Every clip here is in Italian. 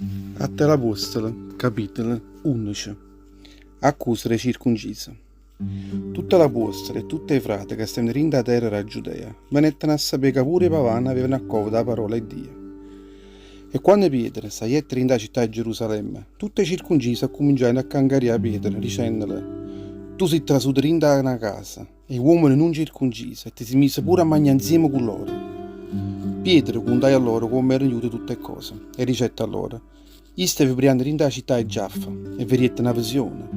Atti l'Apostolo, capitolo 11. Accusare circoncisa. Tutta l'Apostolo e tutti i frati che stavano in da terra a Giudea venettero a sapere che pure i pagani avevano accolto la parola di Dio. E quando Pietro saiette in da città di Gerusalemme, tutte i circoncisi cominciarono a cangare a Pietro, dicendole: tu sei trasuto in da una casa, e uomini non circoncisi, e ti si mise pure a mangiare insieme con loro. Pietro contai a loro come erano venute tutte le cose, e dicette a loro: io stavo prendendo in da città di Giaffa, e vediette una visione.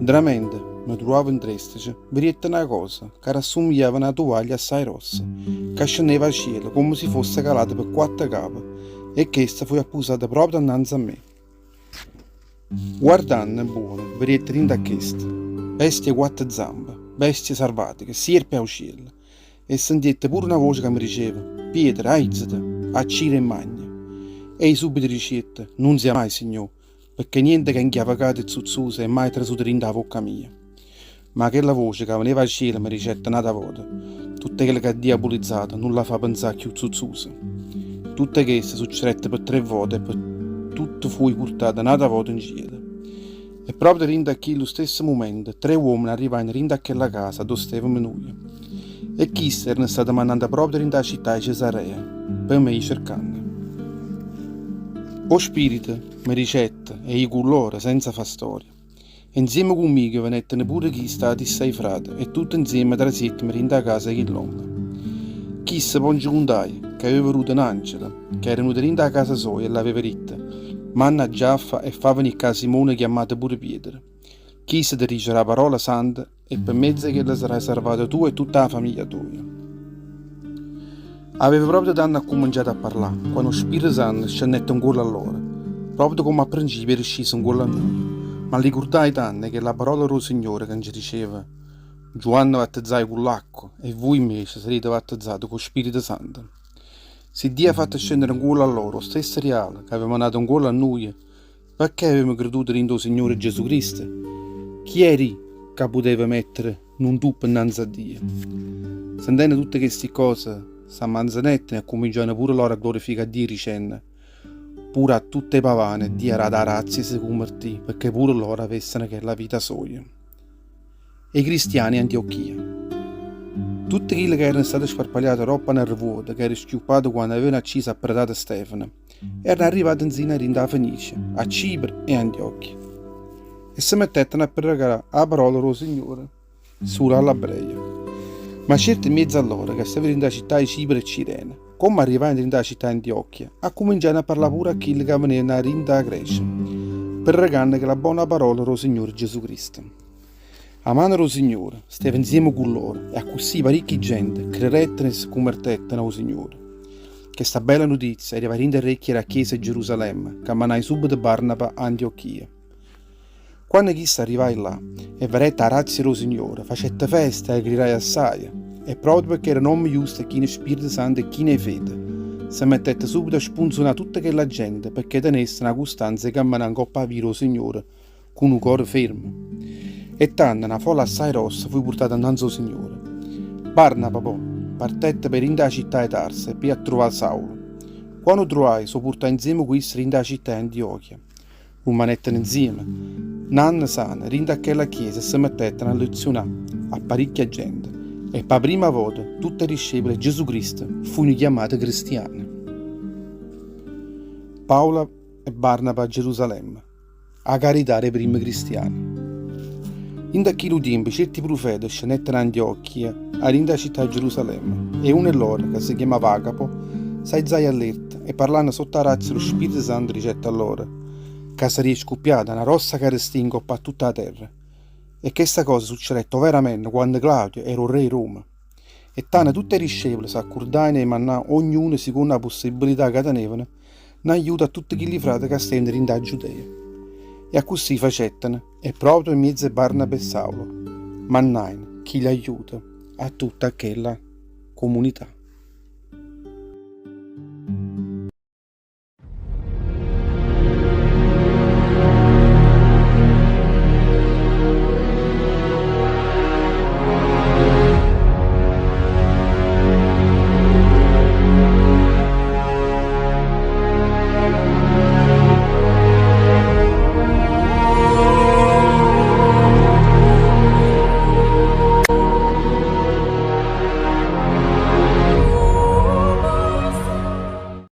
Veramente, mi trovavo in trestice, vediette una cosa, che rassomigliava a una tovaglia assai rossa, che scendeva al cielo come se fosse calata per 4 capi, e che essa fu appusata proprio innanzi a me. Guardando buono, vediette in da questa, bestie 4 zampe, bestie salvatiche, sierpe al cielo, e sentiette pure una voce che mi diceva: Pietro, aizzate, accira e magna. E subito dicette: non sia mai, Signore, perché niente che inchiavacato e zuzzusa è mai trasuto in da bocca mia. Ma quella voce che veniva al cielo mi dicette un'altra volta: tutte quelle che Dio ha pulizzato non la fa pensare più zuzzusa. Tutte queste succedette per 3 volte e per tutto fui portato un'altra volta in cielo. E proprio rinda a chi lo stesso momento 3 uomini arrivarono rinda a quella casa dove stavamo noi. E chi erano stati mandati proprio rinda a città di Cesarea per me cercando. O spirito mi ricette e io con loro senza fa storia. Insieme con me venettero pure chi stati 6 frati e tutti insieme trasittiamo rinda a casa di l'uomo. Chi se poi contai che aveva avuto un angelo che era venuto rinda a casa sua e l'aveva detta: manna a Giaffa e fa venire a Simone chiamato pure Pietro. Chi se ti dice la parola santa e per mezzo che la sarai salvato tu e tutta la famiglia tua. Aveva proprio tanto cominciato a parlare quando lo Spirito Santo scendette un gol a loro, proprio come a principio era sceso un gol a noi. Ma ricordai tanto che la parola del Signore che ci diceva: Giovanni battezzai con l'acqua e voi invece sarete battezzati con lo Spirito Santo. Se Dio ha fatto scendere un gol a loro, stesso reale che aveva dato un gol a noi, perché avevamo creduto in il Signore Gesù Cristo? Chi eri che poteva mettere un tuppo innanzi a Dio? Sentendo tutte queste cose, San Manzanetta e cominciano pure loro a glorificare Dio dicendo: pure a tutte le pavane Dio era da razza si convertì perché pure loro avessero che la vita sua. E i cristiani Antiochia. Tutti quelli che erano stati sparpagliati troppo nel vuoto, che erano schiuppati quando avevano acceso a predare Stefano, erano arrivati in a Fenice, a Cipro e Antiochia. E si mettettero a pregare la parola del Signore solo all'ebrea. Ma certo in mezzo a loro che stavano in città di Cipro e Cirene, come arrivando in città di Antiochia, a cominciare a parlare pure a quelli che venivano in Grecia, per regare che la buona parola del Signore Gesù Cristo. Amando il Signore, stava insieme con loro e a così parecchia gente credettero e si convertettero al Signore. Questa bella notizia arriva in orecchie alla chiesa di Gerusalemme, che mandai subito Barnaba a Antiochia. Quando chissà arrivai là e vedette la razza del Signore, facette festa e grirai assai, e proprio perché era nome giusto chi ne Spirito Santo e chi ne fede, si mettette subito a spunzonare tutta quella gente perché tenesse una costanza e camminare in coppa a viro il Signore con un cuore fermo. E tanto una folla assai rossa fu portata innanzi al Signore. Barnaba partette per in città di Tarse per a trovare Saulo. Quando trovai, so portai insieme con essi in città di Antiochia. Rimanettero insieme. Nanna sana, rinda a quella chiesa e si mettettero a lezionare a parecchia gente. E per la prima volta tutte le discepoli di Gesù Cristo furono chiamate cristiane. Paolo e Barnaba a Gerusalemme, a carità dei primi cristiani. In quel tempo certi profeti scendettero a Antiochia, a città di Gerusalemme, e uno di loro, che si chiamava Agapo, s'alzò all'erta e parlando sotto la razza dello Spirito Santo dicette a loro che sarebbe scoppiata una rossa carestinga per tutta la terra. E questa cosa succedette veramente quando Claudio era il re di Roma. E tanto tutti i discepoli si accordarono e mandò ognuno secondo la possibilità che tenevano in aiuto a tutti quelli frati che stavano in Giudea. E a così facettano, e proprio in mezzo a Barnaba e Saulo, mannarono chi li aiuta a tutta quella comunità.